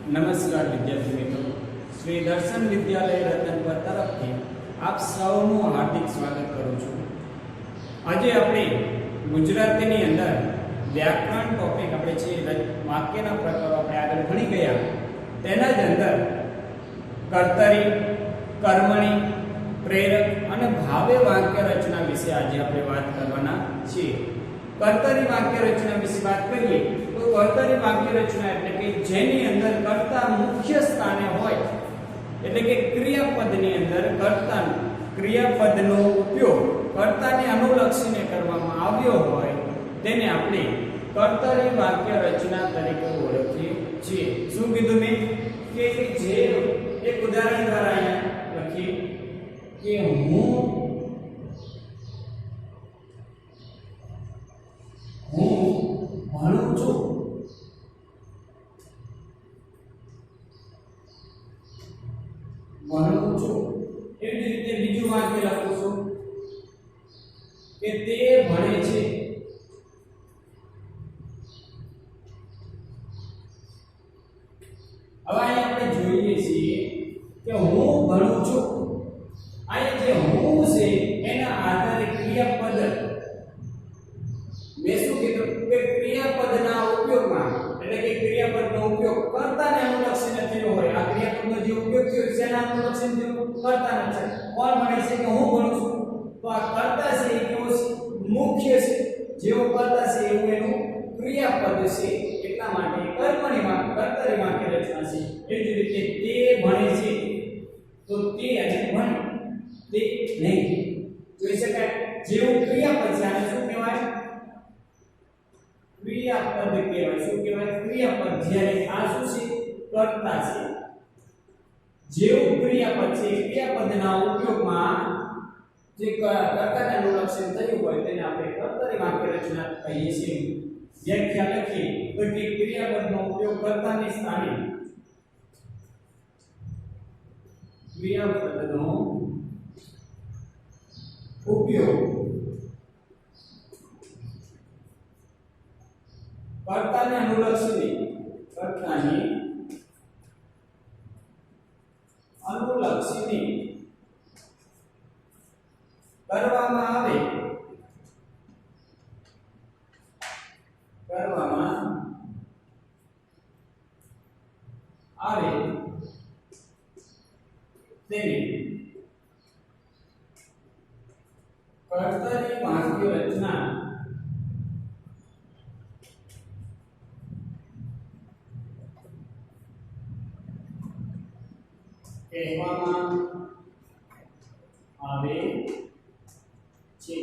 નમસ્કાર વિદ્યાર્થી મિત્રો, શ્રી દર્શન વિદ્યાલય રતનપર તરફથી આપ સૌનું હાર્દિક સ્વાગત કરું છું. આજે આપણે ગુજરાતીની અંદર વ્યાકરણ ટોપિક આપણે છે વાક્યના પ્રકારો આપણે આગળ ભણી ગયા. તેના જ અંદર કર્તરી, કર્મણી, પ્રેરક અને ભાવે વાક્ય રચના વિશે આજે આપણે વાત કરવાના છીએ. કર્તરી વાક્ય રચના વિશે વાત કરીએ તો કર્તરી વાક્ય રચના એટલે કે જેની અંદર કર્તા મુખ્ય સ્થાને હોય, એટલે કે ક્રિયાપદની અંદર કર્તા ક્રિયાપદનો ઉપયોગ કર્તાને અનુલક્ષીને કરવામાં આવ્યો હોય તેને આપણે કર્તરી વાક્ય રચના તરીકે ઓળખીએ છીએ. શું કીધું મેં કે જે એક ઉદાહરણ દ્વારા અહીંયા લખીએ કે હું ભણું છું. ભણું છું. એવી જ રીતે બીજું વાક્ય લખું છું કે તે ભણે છે. હવે અહીંયા આપણે જોઈએ છીએ કે હું ભણું છું. અહીંયા જે હું છે એના આધારે ક્રિયાપદ મેં શું કીધું કે ક્રિયાપદના ઉપયોગમાં, એટલે કે ક્રિયાપદનો ઉપયોગ કર્તાને અનુલક્ષીને થયો હોય. આ ક્રિયાપદનો જે ઉપયોગ થયો છે એના અનુલક્ષીને થયો, કર્તાને છે. કોણ ભણે છે કે હું ભણું છું. તો આ કર્તા છે એ કેવો છે? મુખ્ય છે. જેવો કર્તા છે એવું એનું ક્રિયાપદ છે. એટલા માટે કર્મણીમાં કર્તરી વાક્ય રચના છે. એવી જ રીતે તે ભણે છે તો તે અને ભણે તે નહીં જોઈ શકાય. જેવું ક્રિયાપદ છે આને શું કહેવાય? ક્રિયાપદ કહેવાય. શું કહેવાય? ક્રિયાપદ. જ્યારે આ શું છે? કર્તા છે. જેવું ક્રિયાપદ છે ક્રિયાપદના ઉપયોગમાં જે કર્તાને અનુલક્ષીને થયું હોય તેને આપણે કર્તરી વાક્ય રચના કહીએ છીએ. વ્યાખ્યા લખીએ તો કે ક્રિયાપદનો ઉપયોગ કર્તાની સ્થાને ક્રિયાપદનો ઉપયોગ કર્તાને અનુલક્ષીને કરવામાં આવે તેને કર્તરી વાક્ય રચના કહેવામાં આવે છે.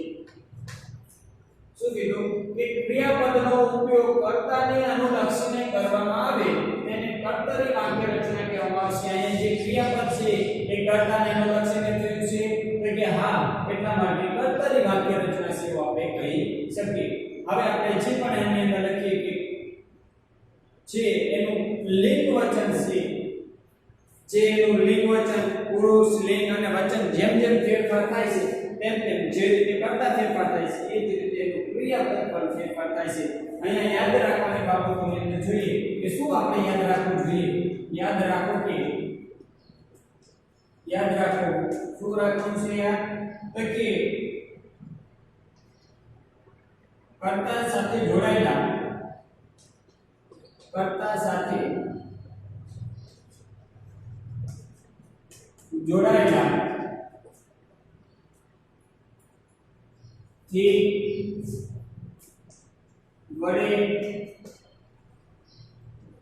શું કીધું કે ક્રિયાપદનો ઉપયોગ કર્તાને અનુલક્ષીને કરવામાં આવે તેને કર્તરી વાક્ય રચના કહેવામાં આવશે. અહીંયા જે ક્રિયાપદ છે એ કર્તાને અનુલક્ષીને થયું છે એટલે કે હા, એટલા માટે કર્તરી વાક્ય રચના છે એવું આપણે કહી શકીએ. હવે આપણે જે પણ એની અંદર લખીએ કે જે એનું લિંગ વચન છે, જે એનું લિંગ વચન પુરુષ લિંગ અને વચન જેમ જેમ ફેરફાર થાય છે તેમ તેમ જે રીતે કર્તા ફેરફાર થાય છે એ જ રીતે એનું ક્રિયાપદ પણ ફેરફાર થાય છે. અહીંયા યાદ રાખવાની બાબતોની અંદર જોઈએ કે શું આપણે યાદ રાખવું જોઈએ. યાદ રાખો શું રાખવું છે યાર? તો કે કર્તા સાથે જોડાયેલા થી વડે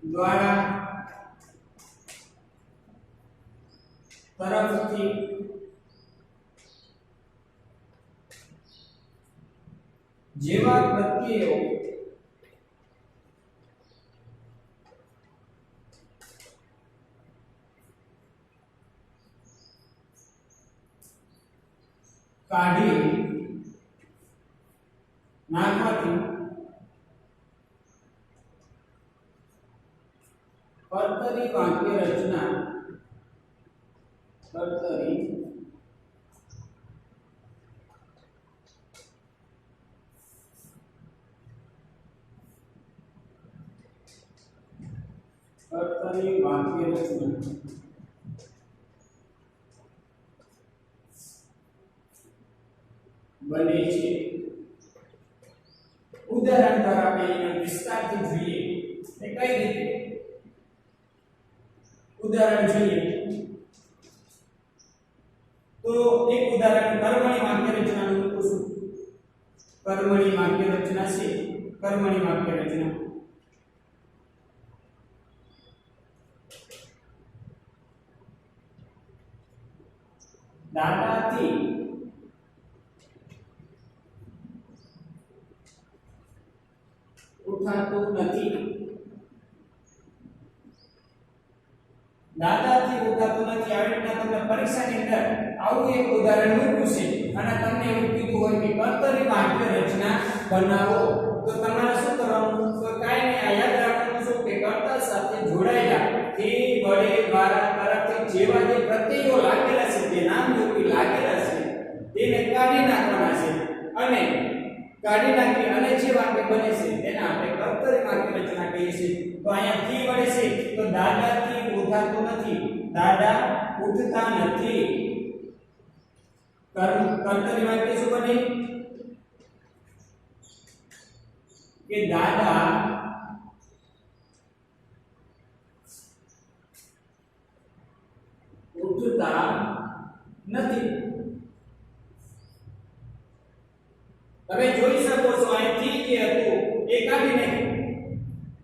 દ્વારા તરફથી જેવા પ્રત્યયો કાઢી નાખવાથી કર્તરી વાક્ય રચના કર્તરી કર્તરી વાક્ય રચના બને છે। ઉદાહરણ પર આપણે એનો વિસ્તારથી જોઈએ કે કઈ રીતે ઉદાહરણ જોઈએ તો એક ઉદાહરણ કર્મણી વાક્ય રચનાનું પૂછું। કર્મણી વાક્ય રચના છે। કર્મણી વાક્ય રચના દાદાથી ઉઠાતું નથી। દાદાથી ઉઠાતું નથી આવી રીતના તમને પરીક્ષાની અંદર આવું એક ઉદાહરણ મૂક્યું છે અને તમને એવું કીધું હોય કે કર્તરી વાક્ય રચના બનાવો તો તમારે શું કરવાનું તો કાઈ નહીં આ યાદ રાખવાનું છે કે કર્તા સાથે જોડાયેલા થી વડે દ્વારા તરફથી જેવા જે પ્રત્યયો લાગેલા છે તે નામ રૂપી લાગેલા છે તેને કાઢી નાખવાના છે અને કાઢી નાખી અને જે વાક્ય બને છે તેને આપણે કર્તરી વાક્ય રચના કહીએ છીએ। તો અહીંયા થી વડે છે તો દાદાથી ઉઠાતું નથી દાદા ઉઠતા નથી। કર્તરી વાક્ય શું બને કે દાદા ઉઠતા નથી। તમે જોઈ શકો છો અહીંથી જે હતું એ કાઢી નાખ્યું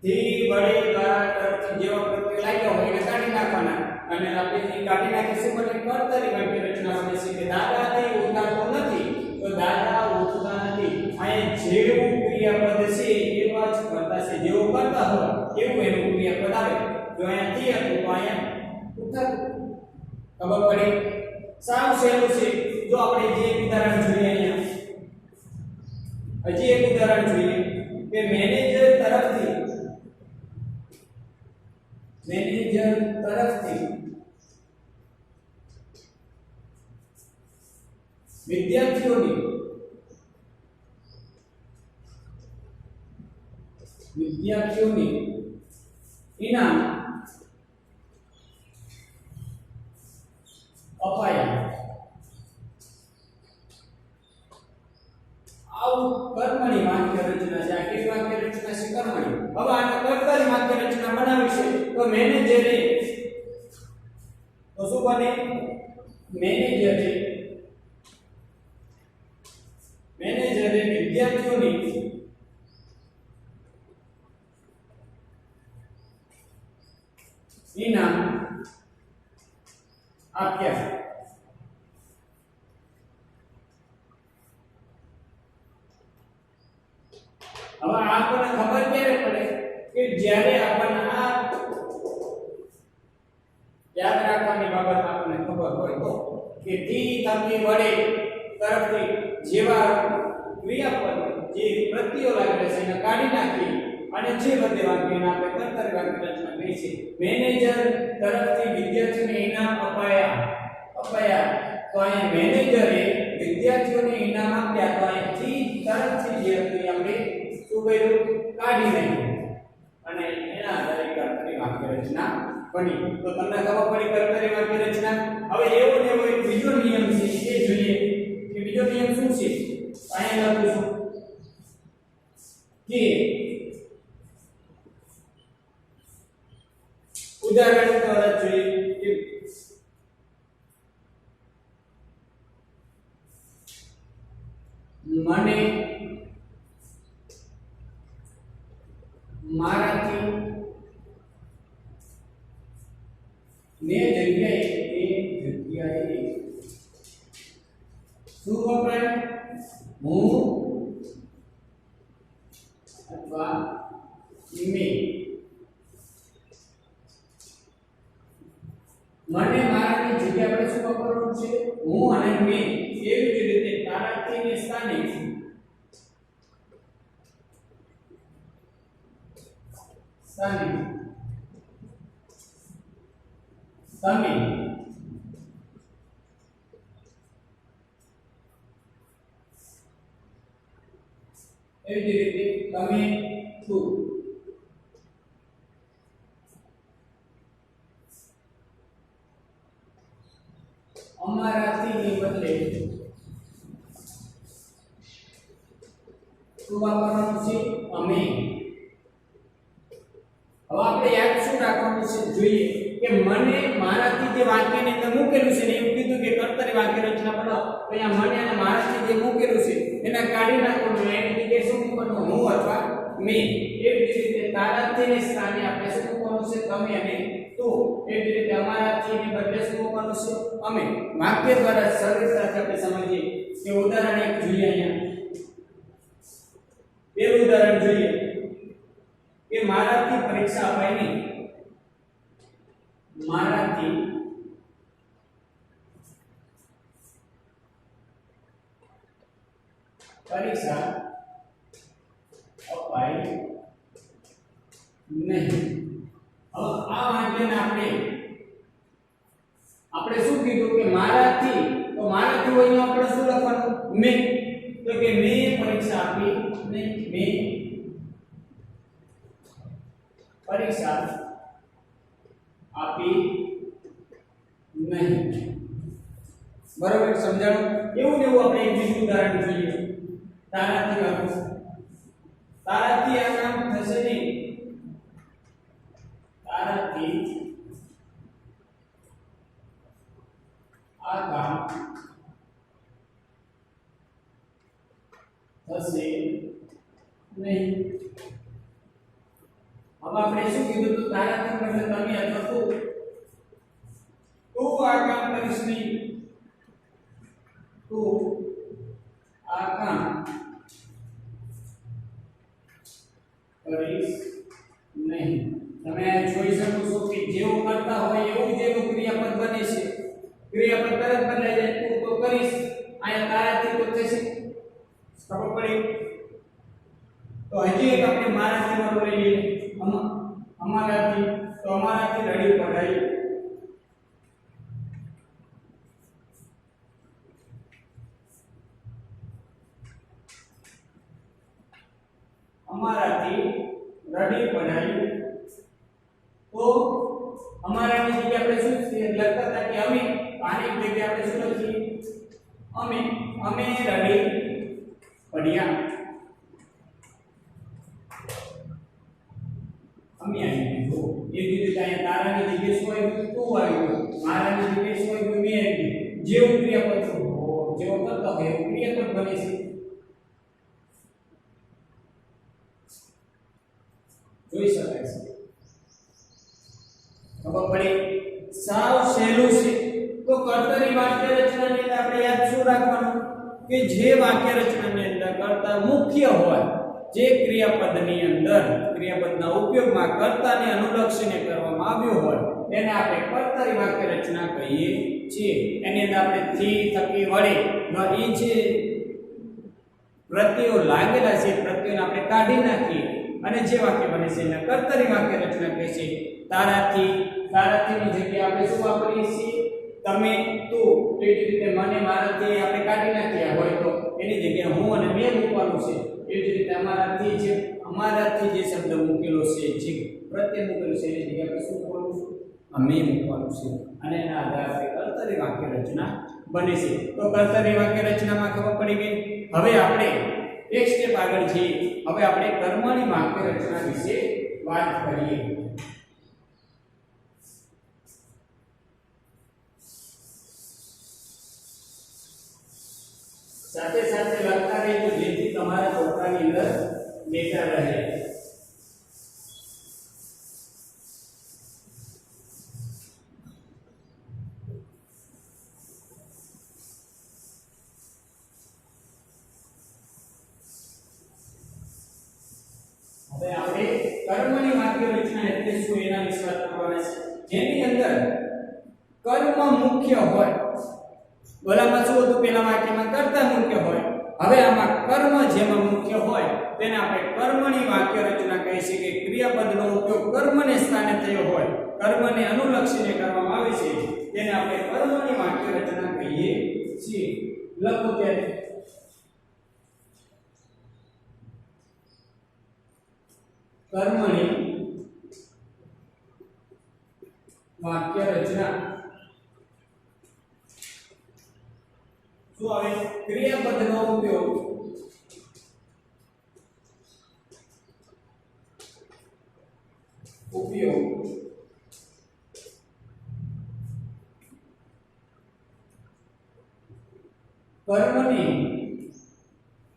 થી વડે દ્વારા તરફથી જેવા પ્રત્યય લાગ્યો હોય એને કાઢી નાખવાના અને આપણે એ કાઢી નાખીશું એટલે કર્તરી વાક્ય રચના બને છે કે દાદાથી ઉઠાતો નથી તો દાદા ઉઠતા નથી। અહીં જેવું ક્રિયાપદ છે એવા જ કરતા છે જેવું કરતા હોય એવું એનું ક્રિયાપદ આવે। જો અહીંયા થી હતું તો અહીંયા ઉઠાતું ખબર પડી સાવ સહેલું છે। જો આપણે જે ઉદાહરણ જોઈએ અહીંયા હજી એક ઉદાહરણ જોઈએ કે મેનેજર તરફથી વિદ્યાર્થીઓને ઇનામ અપાયા। આવું કર્મણી વાક્ય રચના છે। આ કેવી વાક્ય રચના છે કર્મણી। હવે આને કર્તરી વાક્ય રચના બનાવી છે તો મેનેજરે તો શું બને મેનેજરે વિદ્યાર્થીઓને ઇનામ આપ્યા। હવે આપણને ખબર ક્યારે પડે કે જ્યારે આપણને આ યાદ રાખવાની બાબત આપણને ખબર હોય તો કે થી તમે વડે તરફથી જેવા ક્રિયાપદ જે પ્રત્યયો લાગેલા છે એને કાઢી નાખી અને જે બધે વાક્યને આપણે કર્તરી વાક્ય રચના કહી છે। મેનેજર તરફથી વિદ્યાર્થીઓને ઇનામ અપાયા તો અહીં મેનેજરે વિદ્યાર્થીઓને ઇનામ આપ્યા તો અહીંથી તરફથી જે હતી આપણે શું કર્યું કાઢી નાખ્યું અને એના આધારે કર્તરી વાક્ય રચના બની। તો તમને ખબર પડી કર્તરી વાક્ય રચના। હવે એવો ને એવો એક બીજો નિયમ છે એ જોઈએ કે બીજો નિયમ શું છે। અહીંયા લખીશું કે ઉદાહરણ દ્વારા જોઈએ કે મને મારાથી ને જગ્યાએ શું વપરાય હું અથવા મેં। મને મારાની જગ્યા પર શું વાપરવાનું છે હું અને મેં। એવી જ રીતે તારાથી ને સ્થાને તમે એવી જ રીતે તમે તું અમારાથી ની બદલે શું વાપરવાનું છે? અમે. હવે આપણે યાદ શું રાખવાનું છે જોઈએ કે મને મારાથી જે વાક્યની અંદર મૂકેલું છે ને એવું કીધું કે કર્તરી વાક્ય રચના બનાવો. તો અહીંયા મને અને મારાથી જે મૂકેલું છે એના કાઢી નાખવાનું. એની જગ્યાએ શું મૂકવાનું? હું અથવા મેં. એવી જ રીતે તારાથી ને સ્થાને આપણે શું મૂકવાનું છે? તમે અને તું. એવી રીતે અમારાથી ની બદલે શું મૂકવાનું છે? અમે. વાક્ય દ્વારા સરળતાથી આપણે સમજીએ કે ઉદાહરણ એક જોઈએ. અહીંયા પેલું ઉદાહરણ જોઈએ કે મારાથી પરીક્ષા અપાય નહીં. મારાથી પરીક્ષા અપાય નહીં. હવે આ વાક્યને આપણે શું કીધું કે મારાથી, તો મારાથી હોય આપણે શું લખવાનું? મેં. તો કે મેં પરીક્ષા આપી નહીં. મેં પરીક્ષા આપી નહીં. બરાબર સમજાણું? એવું ને એવું આપણે એક બીજું ઉદાહરણ જોઈએ. તારાથી વાપરો. તારાથી આ કામ થશે નહીં. તારાથી આ કામ થશે નહીં. अब આપણે શું કીધું? તો તારાથી એટલે તમે અથવા તું આ કામ કરીશ નહીં. તું આ કામ કરીશ નહીં. તમે જોઈ શકો છો કે જેવું કરતા હોય એવું જેવું ક્રિયાપદ બને છે. ક્રિયાપદ તરત બદલાઈ જાય. તું તો કરીશ. અહીંયા તારાથી તો થશે. ખબર પડી? તો હજી એક આપણે મારાથી વાળો લઈ લઈએ. અમારાથી. તો અમારાથી રડી પડાય. અમારાથી રડી પડાય. તો અમારાની જગ્યાએ આપણે શું લખતા હતા કે અમે. આની જગ્યાએ આપણે શું લખીએ? અમે. અમે રડી પડ્યા. અમે આવી ગયું. એ જ રીતે અહીંયા તારાની જગ્યાએ શું આવ્યું? તું આવ્યું. મારાની જગ્યાએ શું આવ્યું? મેં આવ્યું. જેવું ક્રિયાપદ જેવો કરતા હોય એવું ક્રિયાપદ બને છે. જોઈ શકાય છે. ખબર પડી? સાવ સહેલું છે. તો કર્તરી વાક્ય રચનાની અંદર આપણે યાદ શું રાખવાનું? કે જે વાક્ય રચનાની અંદર કર્તા મુખ્ય હોય, જે ક્રિયાપદની અંદર ક્રિયાપદના ઉપયોગમાં કર્તાને અનુલક્ષીને કરવામાં આવ્યો હોય તેને આપણે કર્તરી વાક્ય રચના કહીએ છીએ. એની અંદર આપણે થી, થકી, વડે એ જે પ્રત્યયો લાગેલા છે પ્રત્યયોને આપણે કાઢી નાખીએ અને જે વાક્ય બને છે એને કર્તરી વાક્ય રચના કહે છે. તારાથીની જગ્યાએ આપણે શું વાપરીએ છીએ? તમે, તું. એ જ રીતે મને, મારાથી આપણે કાઢી નાખ્યા હોય તો એની જગ્યાએ હું અને મેં મૂકવાનું છે. એ જ રીતે અમારાથી જે શબ્દ મૂકેલો છે, જે પ્રત્યય મૂકેલો છે એની જગ્યાએ આપણે શું મૂકવાનું છે? અમે મૂકવાનું છે. અને એના આધારે કર્તરી વાક્ય રચના બને છે. તો કર્તરી વાક્ય રચનામાં ખબર પડી ગઈ. હવે આપણે એક સ્ટેપ આગળ જઈએ. હવે આપણે કર્મની વાક્ય રચના વિશે વાત કરીએ. સાથે સાથે લખતા રહેજો જેથી તમારા ચોપડાની અંદર ડેટા રહે. હવે આપણે કર્મની વાક્ય રચના એટલે શું એના વિશે વાત કરવાના છે. જેની અંદર કર્મ મુખ્ય હોય. ઓલામાં શું હતું? પેલા વાક્યમાં કર્તા મુખ્ય હોય. હવે આમાં કર્મ જેમાં મુખ્ય હોય તેને આપણે કર્મની વાક્ય રચના કહે છે. કે ક્રિયાપદનો ઉપયોગ કર્મને સ્થાને થયો હોય, કર્મને અનુલક્ષીને કરવામાં આવે છે તેને આપણે કર્મની વાક્ય રચના કહીએ છીએ. લખો ત્યારે કર્મની વાક્ય રચના. ઉપયોગ કર્મને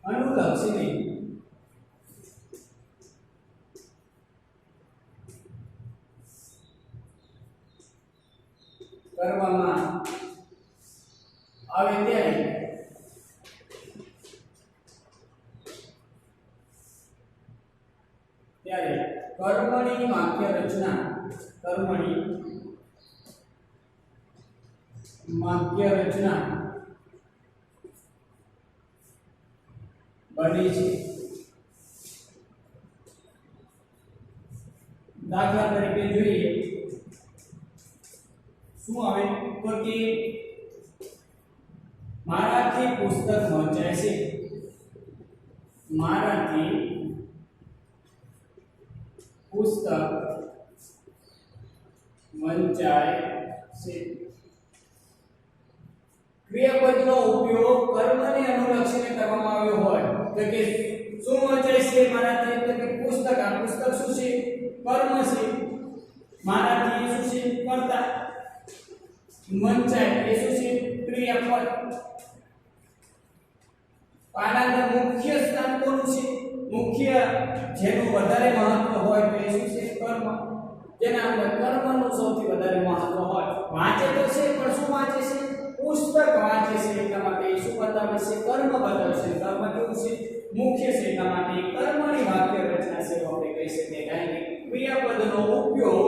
અનુલક્ષીને કરવામાં આવે ત્યારે કર્મણી વાક્ય રચના બને છે। દાખલા તરીકે જોઈએ શું આવે તો કે મારાથી પુસ્તક વંચાય છે, મારાથી પુસ્તક વંચાય છે। ક્રિયાપદનો ઉપયોગ કર્મને અનુલક્ષીને કરવામાં આવ્યો હોય તો કે શું વંચાય છે મારાથી તો કે પુસ્તક, આ પુસ્તક શું છે કર્મ છે, મારાથી શું છે કર્તા, વંચાય એ શું છે ક્રિયાપદ। આના મુખ્ય સ્થાન કોનું છે, મુખ્ય જેનું વધારે મહત્વ હોય તો એ શું છે કર્મ, જેના અંદર કર્મનું સૌથી વધારે મહત્વ હોય। વાંચે તો છે પણ શું વાંચે છે પુસ્તક વાંચે છે, એટલા માટે એ શું બતાવે છે કર્મ બતાવે છે। કર્મ કેવું છે મુખ્ય છે, એટલા માટે કર્મની વાક્ય રચના છે આપણે કહી શકીએ। કારણ કે ક્રિયાપદનો ઉપયોગ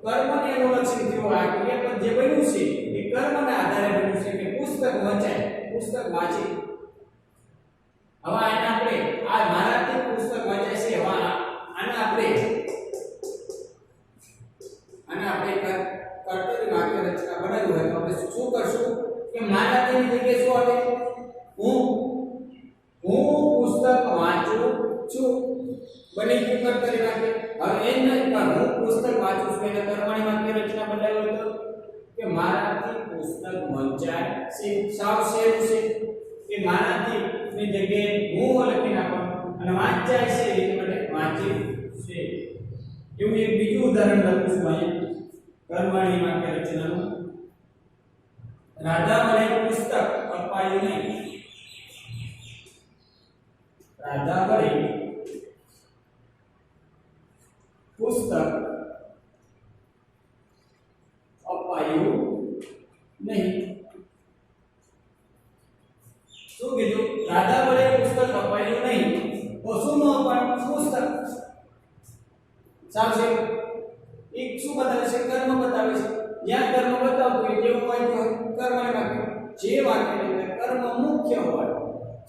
કર્મને અનુલક્ષીને થયો। આ ક્રિયાપદ જે બન્યું છે એ કર્મના આધારે બન્યું છે કે પુસ્તક વંચાય, પુસ્તક વાંચે। હવે આને આપણે આ મારાથી પુસ્તક વંચાય છે, હવે આને આપણે કર્તરી વાક્ય રચના બનાવ્યું હોય તો આપણે શું કરશું કે મારાથી ની જગ્યાએ શું આવે હું પુસ્તક વાંચું છું, બની ગયું કર્તરી વાક્ય। હવે એમ નહીં પણ હું પુસ્તક વાંચું છું એટલે કર્મણી વાક્ય રચના બનાવ્યું હોય તો કે મારાથી પુસ્તક વંચાય છે, સાવ સહેલું છે કે મારાથી ની જગ્યાએ હું લખી નાખવાનું અને વાંચાય છે એટલે માટે વાંચી છે। એવું એક બીજું ઉદાહરણ લખું છું અહીંયા કર્મણી વાક્ય રચનાનું। રાધા વડે પુસ્તક અપાયું નહીં, રાધા વડે પુસ્તક અપાયું નહીં। શું કીધું રાધા વડે પુસ્તક અપાયું નહીં તો શું ન અપાયું પુસ્તક, સાચે એક શું બતાવે છે કર્મ બતાવે છે। જ્યાં કર્મ બતાવતું હોય કેવું હોય તો કર્મની વાક્ય, જે વાક્યની અંદર કર્મ મુખ્ય હોય,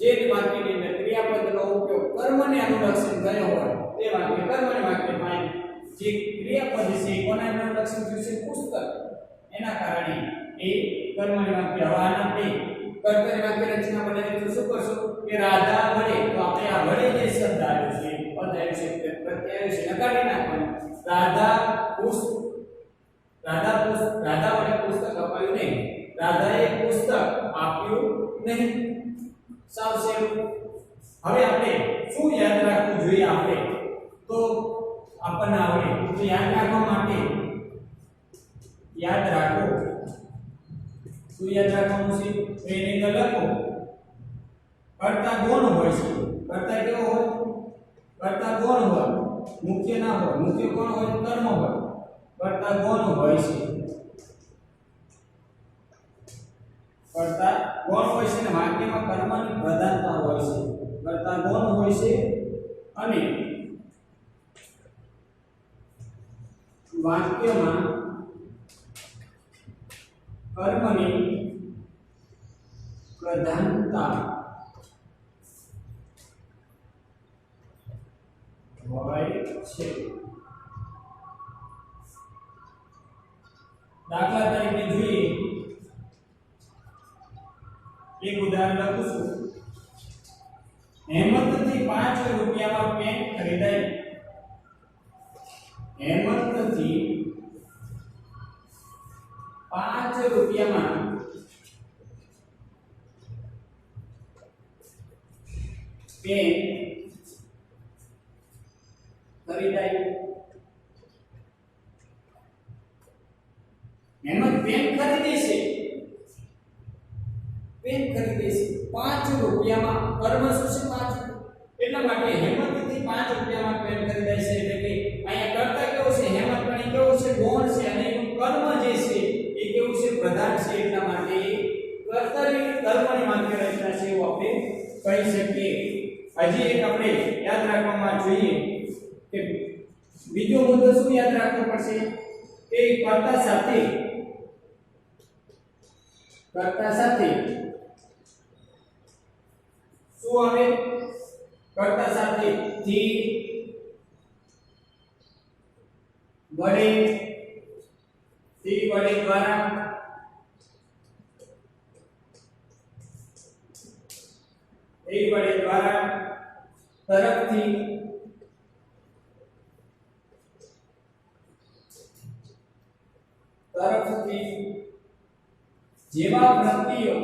જે વાક્યની અંદર ક્રિયાપદનો ઉપયોગ કર્મને અનુલક્ષીને થયો હોય તે વાક્ય કર્મની વાક્ય થાય। જે ક્રિયાપદ છે કોને અનુલક્ષીને થયું છે પુસ્તક, એના કારણે એ કર્મની વાક્ય। હવે આના બે કર્તરી વાક્ય રચના બનાવી તો શું કરશું કે રાધા વડે, તો આપણે આ વડે જે શબ્દ આવ્યો છે પદ આવ્યું છે પ્રત્યય છે નકારી નાખવાનું। રાધા વડે પુસ્તક અપાયું નહીં, રાધાએ પુસ્તક આપ્યું નહીં, સાવ સહેલું। હવે આપણે શું યાદ રાખવું જોઈએ આપણે તો આપણને આવડે તો યાદ રાખવા માટે યાદ રાખો, શું યાદ રાખવાનું છે તો એની અંદર લખો કર્તા ગૌણ હોય છે, કર્તા કેવો હોય કર્તા ગૌણ હોય, મુખ્ય ના હોય, મુખ્ય કોણ હોય કર્મ હોય, કર્તા ગૌણ હોય છે, કર્તા ગૌણ હોય છે અને વાક્યમાં કર્મની પ્રધાનતા હોય છે, કર્તા ગૌણ હોય છે અને વાક્યમાં કર્મની પ્રધાનતા હોય છે। દાખલા તરીકે જોઈએ એક ઉદાહરણ લખું છું। હેમંતથી 5 રૂપિયામાં પેન ખરીદાઈ, હેમંતથી 5 રૂપિયામાં પેન ખરીદાઈ। પેન ખરીદે છે 5 રૂપિયામાં. કર્મ શું છે? 5. એટલા માટે હેમંતથી 5 રૂપિયામાં પેન ખરીદાય છે. એટલે કે અહીંયા કરતા કેવો છે? હેમંત પણ કેવો છે? ગૌણ છે અને એનું કર્મ જે છે એ કેવું છે? પ્રધાન છે. એટલા માટે કર્તરી કર્મની વાક્ય રચના છે એવું આપણે કહી શકીએ. હજી એક આપણે યાદ રાખવામાં જોઈએ કે બીજો મુદ્દો શું યાદ રાખવો પડશે કે કર્તા સાથે શું આવે? કર્તા સાથે થી વડે દ્વારા તરફથી જેવા પ્રત્યયો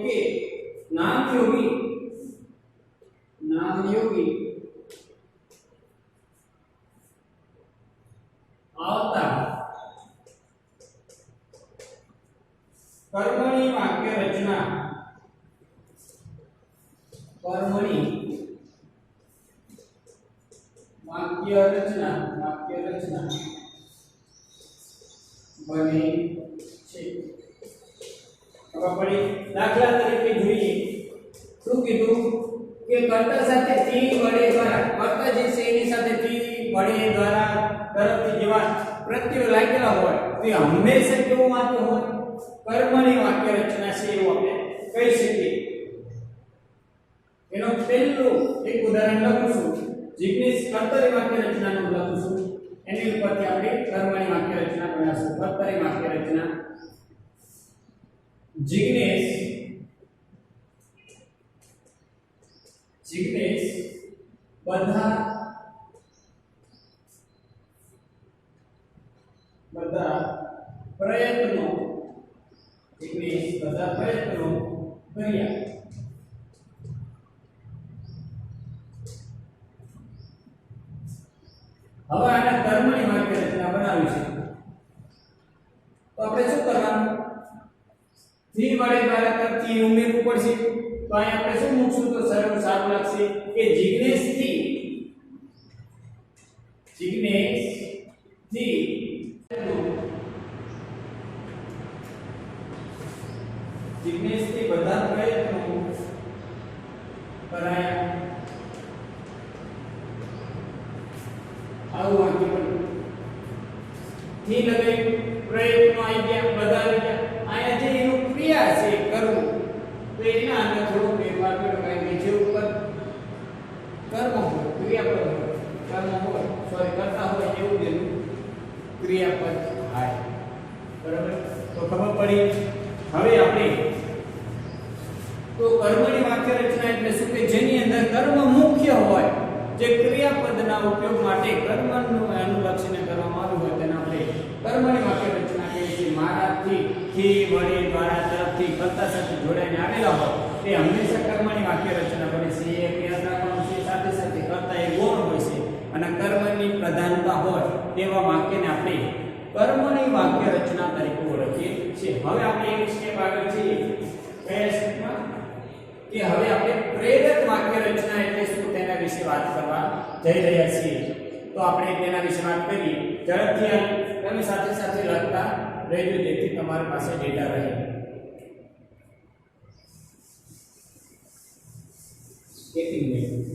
કે નામયોગી આવતા કર્મની વાક્ય રચના બને છે. હવે આપણે દાખલા તરીકે જોઈએ. શું કીધું કે કર્તા સાથે થી વડે દ્વારા, કર્તા જે છે એની સાથે થી વડે દ્વારા તરફથી જેવા પ્રત્યયો લાગેલા હોય તે હંમેશા કેવું વાક્ય હોય? કર્મની વાક્ય રચના છે એવું આપણે કહી શકીએ. એનો પહેલું એક ઉદાહરણ લખું છું. જિગ્નેશ કર્તરી વાક્ય રચનાનું લખું છું. એની ઉપરથી આપણે કર્મની વાક્ય રચના બનાવશું. કર્તરી વાક્ય રચના. જિગ્નેશ બધા પ્રયત્નો કર્યા. હવે આને કર્મની વાક્ય રચના બનાવી છે. તો આપણે શું કરવાનું? થી વડે દ્વારા તરફથી ઉમેરવું પડશે. તો અહીં આપણે શું મૂકશું તો સરળ સારું લાગશે કે જિગ્નેશ થી બધા પ્રયત્નો કરાયા. આવું વાક્ય બન્યું. થી લગાઈ પ્રયત્નો આવી ગયા, બધા આવી ગયા. અહીંયા જે એનું ક્રિયા છે કરવું, તો એના અંદર થોડો ફેરફાર કર્યો. કારણ કે જે ઉપર કર્મ હોય, ક્રિયાપદ હોય, કરતા હોય એવું જ એનું ક્રિયાપદ થાય. બરાબર? તો ખબર પડી. હવે આપણે તો કર્મની વાક્ય રચના એટલે શું કે જેની અંદર કર્મ મુખ્ય હોય, જે ક્રિયાપદના ઉપયોગ માટે કર્મનું અનુલક્ષીને કરવામાં આવ્યું હોય તેને આપણે કર્મની વાક્ય રચના કહીએ છીએ. મારાથી થી વડે દ્વારા તરફથી કર્તા સાથે જોડાઈને આવેલા હોય તે હંમેશા કર્મની વાક્ય રચના બને છે. એક યાદ રાખવાનું છે. સાથે સાથે કર્તા એ ગૌણ હોય છે અને કર્મની પ્રધાનતા હોય તેવા વાક્યને આપણે કર્મની વાક્ય રચના તરીકે ઓળખીએ છીએ. હવે આપણે એક સ્ટેપ આગળ જઈએ. કયા સ્ટેપમાં? કે હવે આપણે પ્રેરક વાક્ય રચના એટલે શું તેના વિશે વાત કરવા જઈ રહ્યા છીએ. તો આપણે તેના વિશે વાત કરીએ. ઝડપથી તમે સાથે સાથે લખતા રહેજો જેથી તમારી પાસે ડેટા રહે. એક મિનિટ.